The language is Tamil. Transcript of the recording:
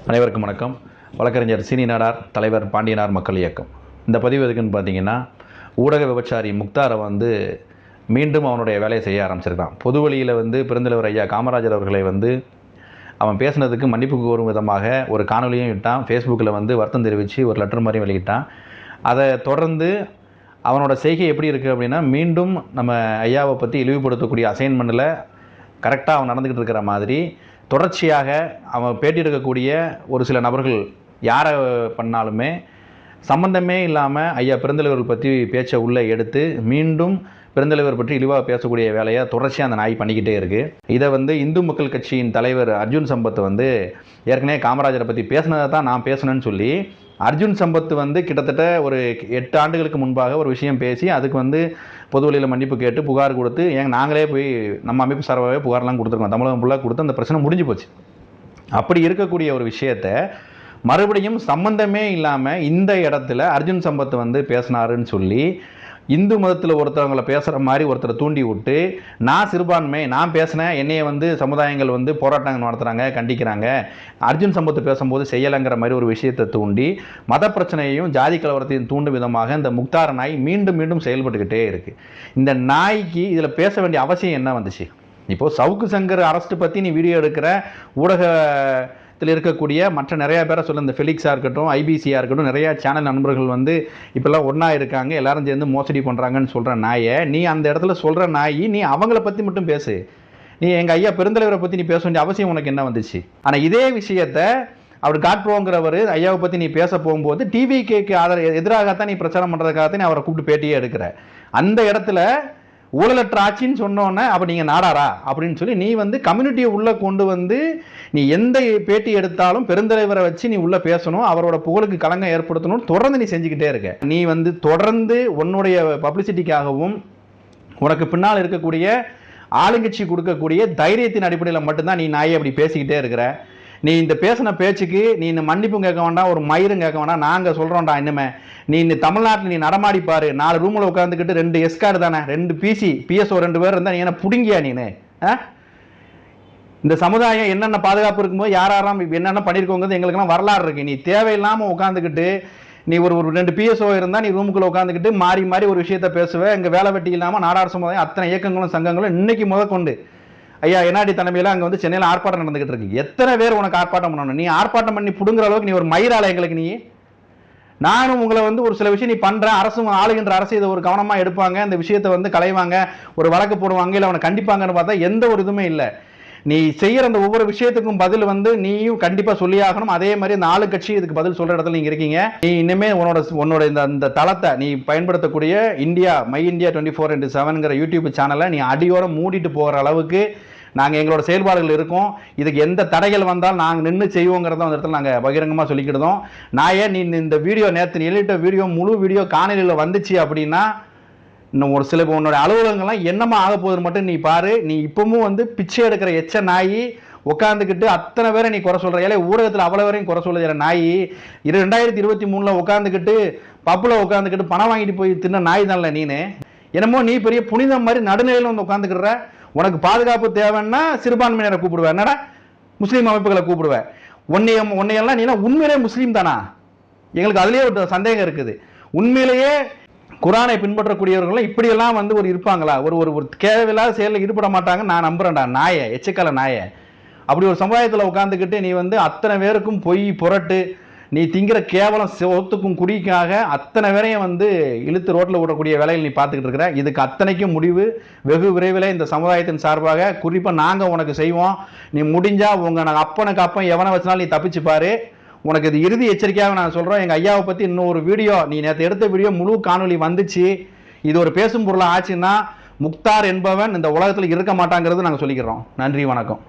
அனைவருக்கும் வணக்கம். வழக்கறிஞர் சீனி நாடார், தலைவர் பாண்டியனார் மக்கள் இயக்கம். இந்த பதிவு எதுக்குன்னு பார்த்தீங்கன்னா, ஊடக விபச்சாரி முக்தாரை மீண்டும் அவனுடைய வேலையை செய்ய ஆரம்பிச்சிருக்கான். பொது வழியில் பெருந்தலைவர் ஐயா காமராஜர் அவர்களை அவன் பேசினதுக்கு மன்னிப்பு கோரும் விதமாக ஒரு காணொலியும் விட்டான். ஃபேஸ்புக்கில் வருத்தம் தெரிவித்து ஒரு லெட்டர் மாதிரியும் வெளியிட்டான். அதை தொடர்ந்து அவனோட செய்கை எப்படி இருக்குது அப்படின்னா, மீண்டும் நம்ம ஐயாவை பற்றி இழிவுபடுத்தக்கூடிய அசைன்மெண்ட்டில் கரெக்டாக அவன் நடந்துக்கிட்டு இருக்கிற மாதிரி தொடர்ச்சியாக அவன் பேட்டி எடுக்கக்கூடிய ஒரு சில நபர்கள் யாரை பண்ணாலுமே சம்பந்தமே இல்லாமல் ஐயா பெருந்தலைவர்கள் பற்றி பேச்சை உள்ளே எடுத்து மீண்டும் பெருந்தலைவர் பற்றி இழிவாக பேசக்கூடிய வேலையை தொடர்ச்சியாக அந்த நாய் பண்ணிக்கிட்டே இருக்குது. இதை இந்து மக்கள் கட்சியின் தலைவர் அர்ஜுன் சம்பத் ஏற்கனவே காமராஜரை பற்றி பேசினதை தான் நான் பேசணுன்னு சொல்லி அர்ஜுன் சம்பத் கிட்டத்தட்ட ஒரு 8 ஆண்டுகளுக்கு முன்பாக ஒரு விஷயம் பேசி அதுக்கு பொது வழியில் மன்னிப்பு கேட்டு புகார் கொடுத்து நாங்களே போய் நம்ம அமைப்பு சார்பாகவே புகார்லாம் கொடுத்துருக்கோம். தமிழகம் ஃபுல்லாக கொடுத்து அந்த பிரச்சனை முடிஞ்சு போச்சு. அப்படி இருக்கக்கூடிய ஒரு விஷயத்தை மறுபடியும் சம்பந்தமே இல்லாமல் இந்த இடத்துல அர்ஜுன் சம்பத் பேசினாருன்னு சொல்லி இந்து மதத்தில் ஒருத்தவங்களை பேசுகிற மாதிரி ஒருத்தரை தூண்டி விட்டு, நான் சிறுபான்மை, நான் பேசினேன், என்னையை சமுதாயங்கள் போராட்டங்கள் நடத்துகிறாங்க, கண்டிக்கிறாங்க, அர்ஜுன் சம்பத் பேசும்போது செய்யலைங்கிற மாதிரி ஒரு விஷயத்தை தூண்டி மத பிரச்சனையையும் ஜாதி கலவரத்தையும் தூண்டும் விதமாக இந்த முக்தார நாய் மீண்டும் மீண்டும் செயல்பட்டுக்கிட்டே இருக்குது. இந்த நாய்க்கு இதில் பேச வேண்டிய அவசியம் என்ன வந்துச்சு? இப்போது சவுக்கு சங்கர் அரெஸ்ட்டு பற்றி நீ வீடியோ எடுக்கிற ஊடகத்தில் இருக்கக்கூடிய மற்ற நிறையா பேரை சொல்ல, இந்த ஃபெலிக்ஸாக இருக்கட்டும், ஐபிசியாக இருக்கட்டும், நிறையா சேனல் நண்பர்கள் இப்போல்லாம் ஒன்றா இருக்காங்க, எல்லாரும் சேர்ந்து மோசடி பண்ணுறாங்கன்னு சொல்கிற நாயை நீ அந்த இடத்துல சொல்கிற நாய், நீ அவங்கள பற்றி மட்டும் பேசு. நீ எங்கள் ஐயா பெருந்தலைவரை பற்றி நீ பேச வேண்டிய அவசியம் உனக்கு என்ன வந்துச்சு? ஆனால் இதே விஷயத்தை அவர் காட்போங்கிறவர் ஐயாவை பற்றி நீ பேச போகும்போது டிவிகேக்கு எதிராகத்தான் நீ பிரச்சாரம் பண்ணுறதுக்காகத்தான் நீ அவரை கூப்பிட்டு பேட்டியே எடுக்கிற. அந்த இடத்துல ஊழலற்ற ஆட்சின்னு சொன்னோன்னே அப்போ நீங்கள் நாடாரா அப்படின்னு சொல்லி நீ கம்யூனிட்டியை உள்ளே கொண்டு நீ எந்த பேட்டி எடுத்தாலும் பெருந்தலைவரை வச்சு நீ உள்ளே பேசணும், அவரோட புகழுக்கு களங்கம் ஏற்படுத்தணும்னு தொடர்ந்து நீ செஞ்சுக்கிட்டே இருக்க. நீ தொடர்ந்து உன்னுடைய பப்ளிசிட்டிக்காகவும் உனக்கு பின்னால் இருக்கக்கூடிய ஆளுங்கட்சி கொடுக்கக்கூடிய தைரியத்தின் அடிப்படையில் மட்டும்தான் நீ நாயை அப்படி பேசிக்கிட்டே இருக்கிற. நீ இந்த பேசின பேச்சுக்கு நீ இந்த மன்னிப்பும் கேட்க வேண்டாம், ஒரு மயிரும் கேட்க வேண்டாம், நாங்கள் சொல்கிறோம்டா. இன்னுமே நீ இந்த தமிழ்நாட்டில் நீ நடமாடிப்பாரு, 4 ரூமில் உட்காந்துக்கிட்டு 2 எஸ்கார்டு தானே, 2 பிஎஸ்ஓ 2 பேர் இருந்தால் நீ என்ன புடுங்கியா? நீனு இந்த சமுதாயம் என்னென்ன பாதுகாப்பு இருக்கும்போது யாரெல்லாம் என்னென்ன பண்ணியிருக்கோங்கிறது எங்களுக்குலாம் வரலாறு இருக்குது. நீ தேவையில்லாமல் உட்காந்துக்கிட்டு நீ ஒரு 2 பிஎஸ்ஓ இருந்தால் நீ ரூமுக்குள்ளே உட்காந்துக்கிட்டு மாறி மாறி ஒரு விஷயத்த பேசுவேன். எங்கள் வேலை வெட்டி இல்லாமல் நாடார் சமுதாயம் அத்தனை இயக்கங்களும் சங்கங்களும் இன்னைக்கு முதற்கொண்டு ஐயா என்ஆர்டி தலைமையில் அங்கே சென்னையில் ஆர்ப்பாட்டம் நடந்துகிட்டு இருக்கு. எத்தனை பேர் உனக்கு ஆர்ப்பாட்டம் பண்ணணும்? நீ ஆர்ப்பாட்டம் பண்ணி பிடுங்குற அளவுக்கு நீ ஒரு மயிரால எங்களுக்கு. நீ நானும் உங்களை ஒரு சில விஷயம் நீ பண்ணுற அரசும் ஆளுகின்ற அரசு இதை ஒரு கவனமாக எடுப்பாங்க, இந்த விஷயத்தை களைவாங்க, ஒரு வழக்கு போடுவாங்க, இல்லை அவனை கண்டிப்பாங்கன்னு பார்த்தா எந்த ஒரு இதுவுமே இல்லை. நீ செய்கிற அந்த ஒவ்வொரு விஷயத்துக்கும் பதில் நீயும் கண்டிப்பாக சொல்லி ஆகணும். அதே மாதிரி அந்த ஆளுங்கட்சி இதுக்கு பதில் சொல்கிற இடத்துல நீங்கள் இருக்கீங்க. நீ இனிமே உன்னோட இந்த தளத்தை நீ பயன்படுத்தக்கூடிய மை இந்தியா 24/7 யூடியூப் சேனலை நீ அடியோட மூடிட்டு போகிற அளவுக்கு நாங்கள் எங்களோட செயல்பாடுகள் இருக்கோம். இதுக்கு எந்த தடைகள் வந்தாலும் நாங்கள் நின்று செய்வோங்கிறத அந்த இடத்துல நாங்கள் பகிரங்கமாக சொல்லிக்கிட்டோம். நீ இந்த வீடியோ நேற்று நீ எழுதிட்ட வீடியோ முழு வீடியோ காணொலியில் வந்துச்சு அப்படின்னா இன்னும் ஒரு சில உன்னோட அலுவலகங்கள்லாம் என்னமா ஆக போகுதுன்னு மட்டும் நீ பாரு. நீ இப்பவும் பிச்சை எடுக்கிற எச்ச நாய் உட்காந்துக்கிட்டு அத்தனை பேரை நீ குறை சொல்கிற. ஏழை ஊடகத்தில் அவ்வளோ வரையும் குறை சொல்லுற நாய் 2023 உட்காந்துக்கிட்டு பப்பில் உட்காந்துக்கிட்டு பணம் வாங்கிட்டு போய் தின்ன நாய் தான்ல நீனு. என்னமோ நீ பெரிய புனிதம் மாதிரி நடுநிலையில் உட்காந்துக்கிற. உனக்கு பாதுகாப்பு தேவைன்னா சிறுபான்மையினரை கூப்பிடுவேன், என்னடா முஸ்லீம் அமைப்புகளை கூப்பிடுவேன். உன்னையெல்லாம் நீனா உண்மையிலே முஸ்லீம் தானா? எங்களுக்கு அதுலேயே ஒரு சந்தேகம் இருக்குது. உண்மையிலேயே குரானை பின்பற்றக்கூடியவர்கள் இப்படியெல்லாம் ஒரு இருப்பாங்களா? ஒரு தேவையில்லாத செயலில் ஈடுபட மாட்டாங்க நான் நம்புறேன்டா. நாயை எச்சக்கால நாயை அப்படி ஒரு சமுதாயத்தில் உட்காந்துக்கிட்டு நீ அத்தனை பேருக்கும் பொய் புரட்டு நீ திங்கிற கேவலம் சொத்துக்கும் குடிக்காக அத்தனை பேரையும் இழுத்து ரோட்டில் விடக்கூடிய வேலையில் நீ பார்த்துக்கிட்டு இருக்கிற. இதுக்கு அத்தனைக்கும் முடிவு வெகு விரைவில் இந்த சமுதாயத்தின் சார்பாக குறிப்பாக நாங்கள் உனக்கு செய்வோம். நீ முடிஞ்சால் உங்கள் அப்பனுக்கு அப்பன் எவனை வச்சுனாலும் நீ தப்பிச்சு பாரு. உனக்கு இது இறுதி எச்சரிக்கையாக நான் சொல்கிறோம். எங்கள் ஐயாவை பற்றி இன்னும் ஒரு வீடியோ நீ நேற்று எடுத்த வீடியோ முழு காணொலி வந்துச்சு. இது ஒரு பேசும் பொருளாக ஆச்சுன்னா முக்தார் என்பவன் இந்த உலகத்தில் இருக்க மாட்டாங்கிறது நாங்கள் சொல்லிக்கிறோம். நன்றி, வணக்கம்.